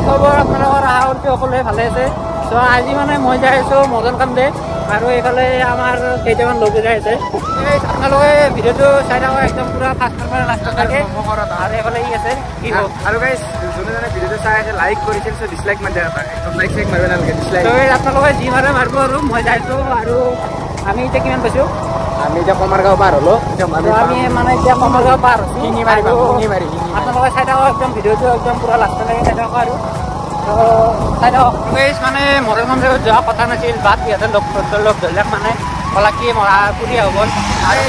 খবৰ আপোনালোকৰ আশা কৰিছোঁ সকলোৱে ভালে আছে। চ' আজি মানে মই যাই আছোঁ মদন কান্দে আৰু এইফালে আমাৰ কেইটামান লোক যাই আছে। আপোনালোকে ভিডিঅ'টো চাই থাকক একদম পুৰা ফাৰ্ষ্টৰ পৰা লাষ্টৰ থাকে আৰু এইফালে ই আছে কি হ'ব। আৰু গাইজ যোনে যোনে ভিডিঅ'টো চাই আছে লাইক কৰিছিল চ' ডিছলাইক মাৰি দিয়া একদম লাইক চাইক মাৰিব নালাগে ডিছলাইক। আপোনালোকে যি মাৰে মাৰিব আৰু মই যাইছোঁ আৰু আমি এতিয়া কিমান পাইছোঁ? আমি এতিয়া কমাৰগাঁও পাৰ হ'লো। আমি মানে এতিয়া কমাৰগাঁও পাৰ হৈছোঁ। শিঙিমাৰি আপোনালোকে চাই থাকক একদম ভিডিঅ'টো একদম পুৰা লাষ্টলৈকে চাই থাকক আৰু চাই থাকক। মানে মদন কান্দে যোৱা কথা নাছিল বাট ইহঁতে লগ ধৰিলাক মানে ক'লা কি পুৰি হ'ব আৰু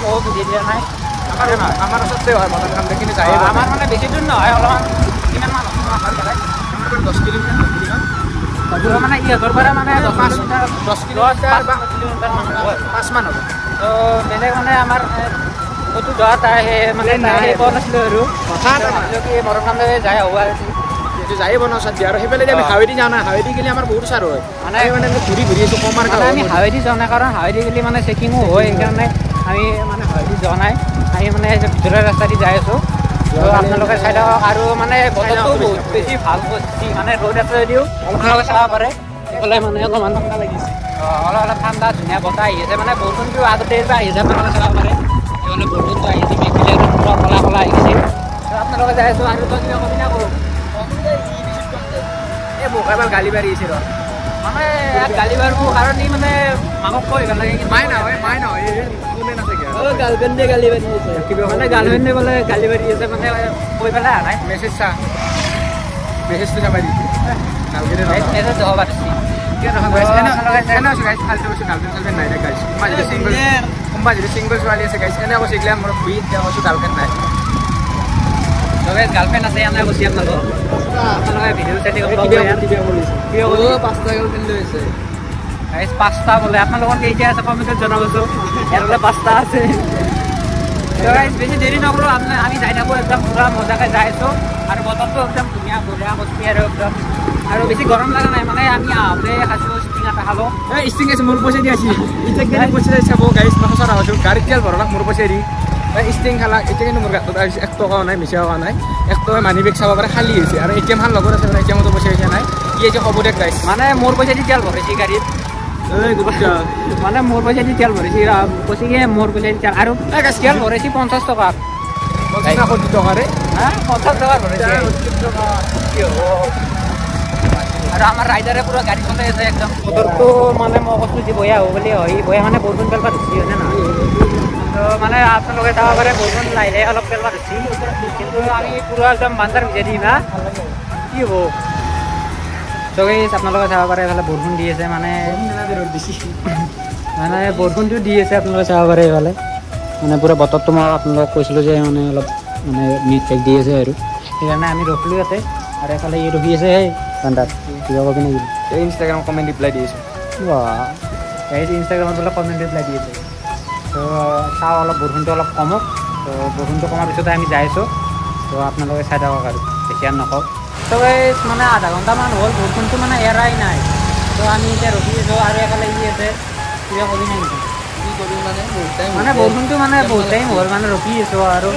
বহুত বুজি দিয়া নাই। আমাৰ ওচৰতে হয় মদন কান্দে কিন্তু যায় আমাৰ মানে বেছি দূৰ নহয় অলপমান কিমানমান 10 কিলোমিটাৰ মানে ইহঁতৰ পৰা মানে 10 কিলোমিটাৰ বা 5মান হ'ব। তো বেলেগ মানে আমাৰ ক'তো যোৱা তাই মানে সেই পোৱা নাছিলোঁ আৰু কি মদন কান্দে যায় হ'ব আৰু যাই বনাওঁ দিয়ে আৰু সেইফালে আমি হাৱেদি যাওঁ না হাৱেদি গ'লে আমাৰ বহুত চাৰ হয় মানে ঘূৰি আছোঁ কমাৰগাঁও। আমি হাৱেদি যোৱা নাই কাৰণ হাৱেদি গ'লে মানে চেকিঙো হয় সেইকাৰণে আমি মানে হাৱেদি যোৱা নাই। আমি মানে ভিতৰৰ ৰাস্তা দি যাই আছোঁ। আপোনালোকে চাই থাকক আৰু মানে বতৰটো বহুত বেছি ভাল কৰিছে মানে ৰ'দ আছে যদিও আপোনালোকে চাব পাৰে এইফালে মানে অলপমান ঠাণ্ডা লাগিছে। অলপ ঠাণ্ডা ধুনীয়া বতাহ আহি আছে মানে বৰষুণটো আগতে আহি আছে আপোনালোকে চাব পাৰে মানে বৰষুণটো আহিছে মেঘবিলাক পুৰা কলা কলা আহিছে। আপোনালোকে যাই আছোঁ আৰু কিবা কবি না কৰোঁ এই মোকাবাল গালি পাৰি আছে ৰ মানে গালি পাৰব কাৰণ ই মানে মাকক কৈ ভাল লাগে মাই নহয় কোনে নাথাকে গাৰ্লফ্ৰেণ্ডে গালি পাৰি আছে কিবা মানে গাৰ্লফ্ৰেণ্ডে বোলে গালি পাৰি আছে মানে কৈ পেলাই আনাই মেছেজটো চাবা দিছে মেছেজ হ'ব পাৰিছে কোনোবা যদি চিংগল ছোৱালী আছে গাইছ এনে কৈছে এইগিলা মোৰ বিট কৈছোঁ গাৰ্লফ্ৰেণ্ড নাই গাৰ্লফ্ৰেণ্ড আছে এনে কৈছে আপোনালোকে ভিডিঅ' চাই পাঁচটা বোলে আপোনালোকৰ কেইটা আছে কমেণ্টত জনাবচোন ইয়াৰ বোলে 5টা আছে। বেছি দেৰি নকৰোঁ আমি যাই থাকোঁ একদম পুৰা মজাকৈ যাই আছোঁ আৰু বতৰটো একদম ধুনীয়া বঢ়িয়া বস্তু আৰু একদম আৰু বেছি গৰম লগা নাই মানে আমি আহোঁতে খাইছোঁ ষ্টিং এটা খালোঁ ষ্টিং আছে মোৰ পইচা দি আছে এতিয়া পইচা চাব গাড়ী মই সঁচা নাভাবিছোঁ গাড়ীত তেল ভৰালাক মোৰ পইচা দি ষ্টিং খালা এতিয়া কিন্তু মোৰ গাঁতত 1 টকাও নাই মিছা হোৱা নাই 1 টকা মানি বেগ চাব পাৰে খালী হৈছে আৰু এটিএম খান লগত আছে মানে এটিএমতো পইচা হৈছে নাই ই এতিয়া হ'ব দে গাইছ মানে মোৰ পইচা দি তেল ভৰাইছে গাড়ীত মানে মোৰ পইচা দি তেল ভৰাইছে কৈছে কি মোৰ পইচা দি তেল আৰু তেল ভৰাইছে 50 টকা 50 টকাৰে 50 টকা ভৰাইছে আৰু আমাৰ ৰাইডাৰে পুৰা গাড়ী চলাই আছে একদম বতৰটো মানে মই কৈছোঁ যে বয়া হ'ব বুলি হয় বয়া মানে বৰষুণ পেলবা ধৰিছে হয়নে নহয় তো মানে আপোনালোকে চাব পাৰে বৰষুণ লাহে লাহে অলপ পেলবা ধৰিছে কিন্তু আমি পুৰা একদম বান্দাৰ ভিজাই দিম না কি হ'ব চবেই আপোনালোকে চাব পাৰে এইফালে বৰষুণ দি আছে মানে বৰষুণটো দি আছে আপোনালোকে চাব পাৰে এইফালে মানে পুৰা বতৰটো মই আপোনালোকক কৈছিলোঁ যে মানে অলপ মানে মিট চেক দি আছে আৰু সেইকাৰণে আমি ৰখিলোঁ ইয়াতে আৰু এইফালে ই ৰখি আছে সেই ঠাণ্ডাত কিবা কবি নেকি ইনষ্টাগ্ৰাম কমেণ্ট ৰিপ্লাই দি আছোঁ ইনষ্টাগ্ৰামত বোলে কমেণ্ট ৰিপ্লাই দি আছে তো চাওঁ অলপ বৰষুণটো অলপ কমক তো বৰষুণটো কমাৰ পিছতে আমি যাই আছোঁ তো আপোনালোকে চাই থাকক আৰু বেছি আৰু নকওঁ তো মানে আধা ঘণ্টামান হ'ল বৰষুণটো মানে এৰাই নাই তো আমি এতিয়া ৰখি আছোঁ আৰু এইফালে ই আছে কিবা কবি নাই মানে বৰষুণটো মানে বহুত টাইম হ'ল মানে ৰখি আছোঁ আৰু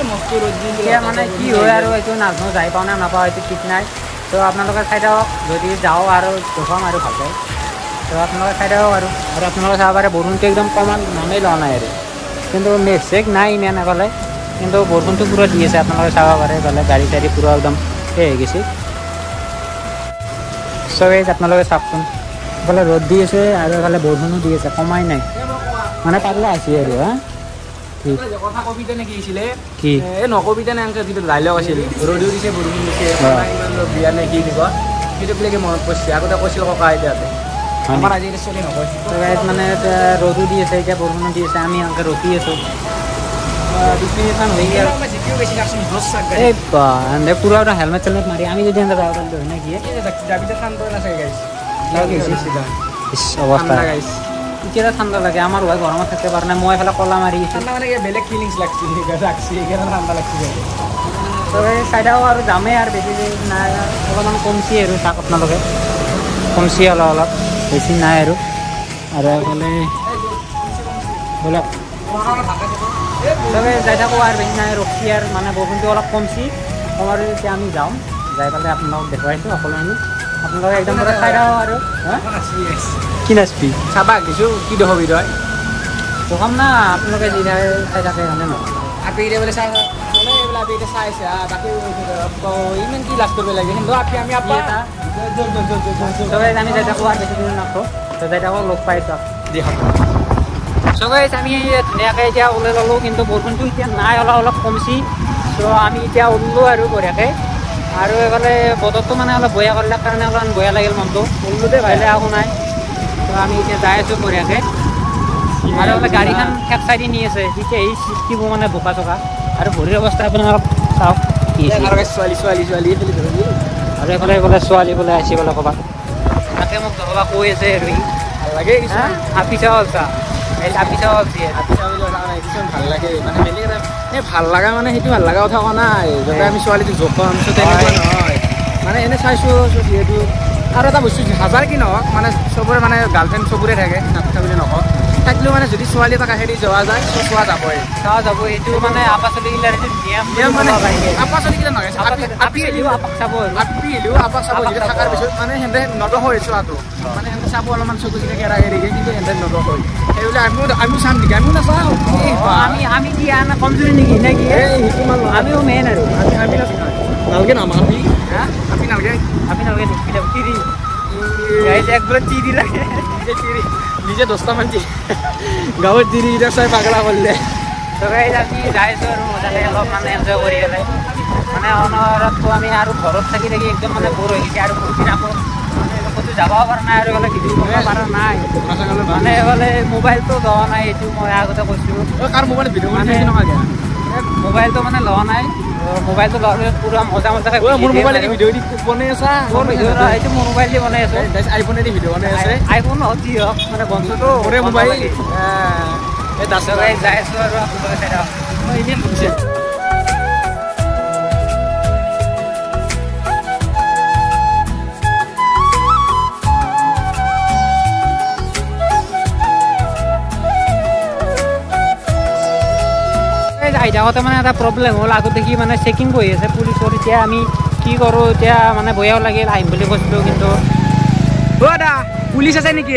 এতিয়া মানে কি হয় আৰু এইটো নাজানো যাই পাওঁ নে নাপাওঁ এইটো ঠিক নাই তো আপোনালোকে চাই থাকক যদি যাওঁ আৰু দেখুৱাম আৰু ভালকৈ তো আপোনালোকে চাই থাকক আৰু আপোনালোকে চাব পাৰে বৰষুণটো একদম কমান নামেই লোৱা নাই আৰু কিন্তু মেঘ চেক নাই ইমান এইফালে কিন্তু বৰষুণটো পুৰা দি আছে আপোনালোকে চাব পাৰে এইফালে গাড়ী চাড়ী পুৰা একদম সেই হৈ গৈছে চবেই আপোনালোকে চাওকচোন এইফালে ৰ'দ দি আছে আৰু এইফালে বৰষুণো দি আছে কমাই নাই মানে পাগলা আছে আৰু কথা কবিতা নে কি আছিলে কি এই নকবিতা নে এনেকৈ যিটো ডাইলগ আছিল ৰ'দো দিছে বৰষুণ দিছে বিয়া নে কি দিব সেইটো বিলাকে মনত পৰিছে আগতে কৈছিল ককা আইতাহঁতে আমাৰ আজি চলি নকয় মানে ৰ'দো দি আছে এতিয়া বৰষুণো দি আছে আমি এনেকৈ ৰখি আছোঁ 20 মিনিটমান হৈ গ'ল এই পুৰা এটা হেলমেট চেলমেট মাৰি আমি যদি এনেকৈ যাব পাৰিলোঁ হয় নে কি অৱস্থা এতিয়া ঠাণ্ডা লাগে আমাৰ হয় গৰমত থাকিব পৰা নাই মই এইফালে কলা মাৰি আছোঁ বেলেগ ফিলিংছ লাগছে ঠাণ্ডা লাগছে চাইডাও আৰু যামেই আৰু বেছি নাই অলপমান কমছি আৰু চাওক আপোনালোকে কমছি অলপ বেছি নাই আৰু এইফালে বলক চবে যাই থাকোঁ আৰু বেছি নাই ৰখি আৰু মানে বৰষুণটো অলপ কমছি কমাৰ এতিয়া আমি যাওঁ যাই পেলাই আপোনালোকক দেখুৱাইছোঁ সকলোখিনি আপোনালোকে একদম পুৰা চাই থাকক আৰু কি নাচবি চাবা কিছু কি দেখাবি তই দেখাম না আপোনালোকে যি চাই থাকে মানে নহয় আপি এতিয়া বোলে চাই মানে এইবিলাক আপি এতিয়া চাইছে বাকী ইমান কি লাজ কৰিব লাগে কিন্তু আপি আমি আপা চবে আমি যাই থাকোঁ আৰু বেছি দিন নাথাকোঁ তো যাই থাকোঁ লগ পাইছোঁ চবে আমি ধুনীয়াকৈ এতিয়া ওলাই ল'লোঁ কিন্তু বৰষুণটো এতিয়া নাই অলপ কমছি তো আমি এতিয়া ওলালোঁ আৰু বঢ়িয়াকৈ আৰু এইফালে বতৰটো মানে অলপ বয়া কৰিলে কাৰণে অলপমান বয়া লাগিল মনটো ওলোতে ভালে একো নাই তো আমি এতিয়া যাই আছোঁ বঢ়িয়াকৈ আৰু এইফালে গাড়ীখন ঠেক চাইডি নি আছে এতিয়া এই চিষ্টিবোৰ মানে বোকা চোকা আৰু ভৰিৰ অৱস্থা আপোনাৰ অলপ চাওক ছোৱালী আৰু এইফালে বোলে ছোৱালী বোলে আহিছে বোলে ক'ৰবাত তাকে মোক জবা কৈ আছে আৰু ভাল লাগে হাপি চাওঁ চা এই হাপি চাওঁ ভাল লাগে মানে বেলেগ এই ভাল লগা মানে সেইটো ভাল লগা কথা কোৱা নাই যাতে আমি ছোৱালীটোক জপাম তেনেকুৱা নহয় মানে এনে চাইছোঁ যিহেতু আৰু এটা বস্তু হাজাৰ কি নহওক মানে চবৰে মানে গাৰ্লফ্ৰেণ্ড চবৰে থাকে নাথাকে বুলি নকওঁ থাকিলেও মানে যদি ছোৱালী এটা কাষেদি যোৱা যায় চোৱা যাবই এইটো মানে আপা চলিগিলাৰ নিয়ম মানে আপা চলিগিলা নহয় আপি আহিলেও আপাক চাব আপা চাব যদি থকাৰ পিছত মানে সিহঁতে নদহয় চোৱাটো মানে সিহঁতে চাব অলপমান চকু চিনাকি এৰা এৰিকে কিন্তু সিহঁতে নদহয় সেইবুলি আমিও চাম নেকি আমিও নাচাওঁ আমি কি আনা কমজুৰি নেকি নে কি আমিও মেইন আৰু আমি নালগে নামাবি আপি নালগে চিৰি একবাৰ চিৰি লাগে নিজে 10টামান গাঁৱত চিৰি এতিয়া চাই পাগলা কৰিলে আমি যাইছোঁ আৰু মজাকৈ অলপ মানে এনজয় কৰি পেলাই মানে অনবৰতটো আমি আৰু ঘৰত থাকি একদম মানে বৰ হৈ গৈছে আৰু বহুত আকৌ ক'তো যাব পৰা নাই আৰু এইফালে ভিডিঅ' কৰিব পৰা নাই মানে এইফালে মোবাইলটো লোৱা নাই এইটো মই আগতে কৈছোঁ কাৰ মোবাইল ভিডিঅ' মানে মোবাইলটো মানে লোৱা নাই মোবাইলটো লোৱাৰ পিছত পুৰা মজাকৈ মোৰ মোবাইল ভিডিঅ' বনাই আছা এইটো মোৰ মোবাইল দি বনাই আছোঁ আইফোনেদি ভিডিঅ' বনাই আছে আইফোন হওক যি হওক মানে বন্ধুটো মোবাইল এই দাচকাই যাই আছোঁ আৰু আপোনালোকে চাই থাকক মই এনেই বুজিছে আহি থাকোঁতে মানে এটা প্ৰব্লেম হ'ল আগত দেখি মানে চেকিং বহি আছে পুলিচৰ এতিয়া আমি কি কৰোঁ এতিয়া মানে বয়াও লাগিল আহিম বুলি কৈছিলোঁ কিন্তু দাদা পুলিচ আছে নেকি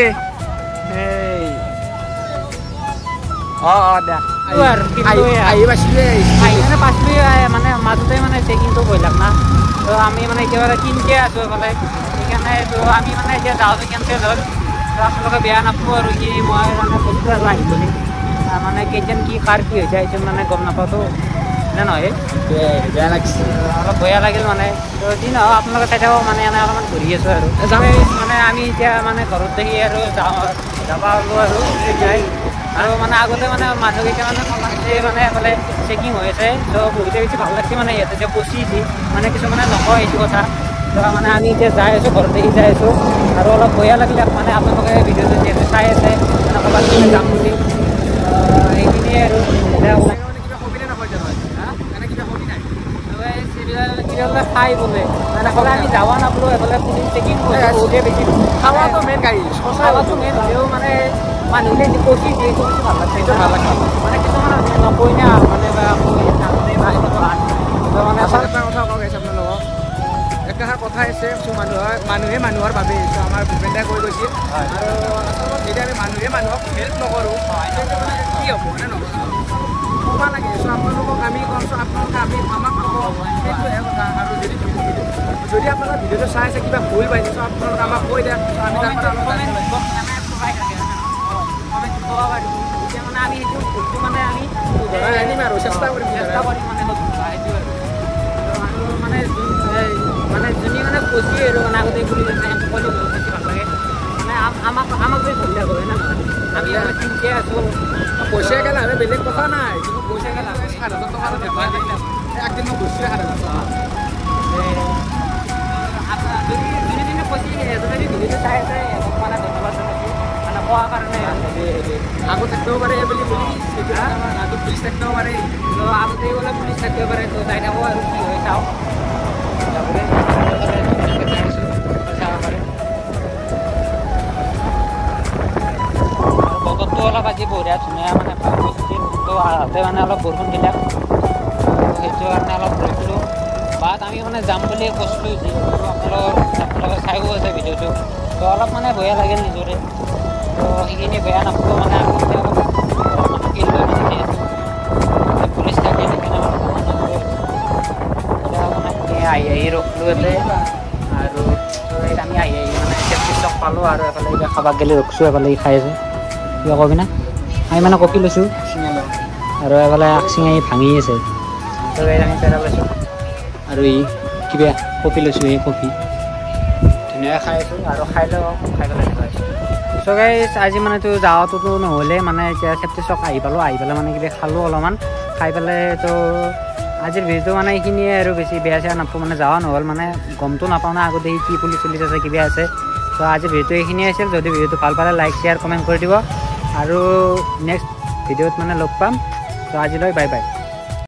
দা মানে মাজতে মানে চেকিংটো বহিলাক না তো আমি মানে একেবাৰে কিনকে আছোঁ এইফালে সেইকাৰণে তো আমি মানে এতিয়া যাওঁতে কেনচেল হ'ল তো আপোনালোকে বেয়া নাপাব আৰু কি মই মানে কৈছোঁ আৰু আহিম বুলি মানে কেইজন কি কাৰ কি হৈছে এইটো মানে গম নাপাওঁতো নে নহয় বেয়া লাগিছে অলপ বেয়া লাগিল মানে তো যি নহওক আপোনালোকে চাই থাকক মানে এনে অলপমান ঘূৰি আছোঁ আৰু মানে আমি এতিয়া মানে ঘৰত দেখি আৰু যাব ওলোঁ আৰু যাই আৰু মানে আগতে মানে মানুহকেইটা মানে এইফালে চেকিং হৈ আছে তো বহুতে বেছি ভাল লাগিছে মানে ইয়াতে যে পচি দি মানে কিছুমানে নকয় এইটো কথা তো মানে আমি এতিয়া যাই আছোঁ ঘৰত দেখি যাই আছোঁ আৰু অলপ বেয়া লাগিলে মানে আপোনালোকে ভিডিঅ'টো যিহেতু চাই আছে মানে ক'ৰবাত যাম বুলি এইখিনিয়ে আৰু খাই বোলে মানে ক'লে আমি যাব নাপালোঁ এইফালে পুলিচ চেকিং বহুতে বেছি খাৱাটো মেইন গাড়ী খাৱাটো মেইন হ'লেও মানে মানুহে পচি দিয়ে সেইটো বেছি ভাল লাগছে সেইটো ভাল লাগে মানে কিছুমান নকয় না মানে বা মানে আচলতে এটা কথা কওঁ গাইছে আপোনালোকক একেষাৰ কথা আছে মানুহে মানুহৰ বাবে আমাৰ ভূপেন দাই কৈ গৈছিল আৰু আচলতে যেতিয়া আমি মানুহে মানুহক হেল্প নকৰোঁ কি হ'ব মানে নহয় ক'ব লাগে চ' আপোনালোকক আমি ক'ম চ' আপোনালোকে আমাক ক'ব সেইটোহে কথা আৰু যদি আপোনালোকে ভিডিঅ'টো চাই আছে কিবা ভুল পাইছে চ' আপোনালোকে আমাক কৈ দিয়ে আমি আমি সেইটো ভুলটো মানে আমি আনিম আৰু চেষ্টা কৰিম মানে মানে মানে যোনে মানে পচি আৰু মানে আগতে বুলি বেছি ভাল লাগে মানে আমাক যে ধৰিলে হয় না আমি চিন্তাই আছোঁ পইচা গেলা হ'লে বেলেগ কথা নাই কিন্তু পইচা গেলা 7,000 টকা বেপাৰ একদিন মই গৈছোঁ 7,000 টকা যোনে পচি যদি ভিডিঅ'টো চাই আছে মানে ধন্যবাদ জনাইছোঁ মানে কোৱাৰ কাৰণে আগত থাকিব পাৰে বুলি আগত পুলিচ থাকিব পাৰে আগতে গ'লে পুলিচ থাকিব পাৰে তো যাই থাকোঁ আৰু কি হয় চাওঁ বতৰটো অলপ আজি বঢ়িয়া ধুনীয়া মানে ভাল পৰিস্থিতি তো আহোঁতে মানে অলপ বৰষুণ দিলে সেইটো কাৰণে অলপ ৰৈছিলোঁ বাট আমি মানে যাম বুলি কৈছিলোঁ যিহেতু আপোনালোকে চাইও আছে ভিডিঅ'টো তো অলপ মানে বেয়া লাগিল নিজৰে তো সেইখিনি বেয়া নাপাব মানে আমি অলপ কিল লৈ মানে যিহেতু পুলিচ থাকে সেইকাৰণে মানে আহি ৰখিলোঁ ইয়াতে আৰু আমি আহি মানে চেফটি ষ্টক পালোঁ আৰু এফালে এতিয়া খাবাক গেলি ৰখিছোঁ এফালে খাই আছোঁ কিবা কবি না আমি মানে কপি লৈছোঁ আৰু এফালে চিঙি ভাঙি আছে তো আমি পেৰা লৈছোঁ আৰু এই কিবা কপি লৈছোঁ এই কপি ধুনীয়াকৈ খাই আছোঁ আৰু খাই পেলাই খাইছোঁ চ' গাইছ আজি মানেতো যাৱাটোতো নহ'লে মানে এতিয়া চেফটি ষ্টক আহি পেলাই মানে কিবা খালোঁ অলপমান খাই পেলাই তো আজিৰ ভিডিঅ'টো মানে এইখিনিয়ে আৰু বেছি বেয়া চেয়া নাপাওঁ মানে যাৱা নহ'ল মানে গমটো নাপাওঁ না আগতে কি পুলিচ চুলিচ আছে কিবা আছে তো আজিৰ ভিডিঅ'টো এইখিনিয়ে আছিল যদি ভিডিঅ'টো ভাল পালে লাইক শ্বেয়াৰ কমেণ্ট কৰি দিব আৰু নেক্সট ভিডিঅ'ত মানে লগ পাম তো আজিলৈ বাই বাই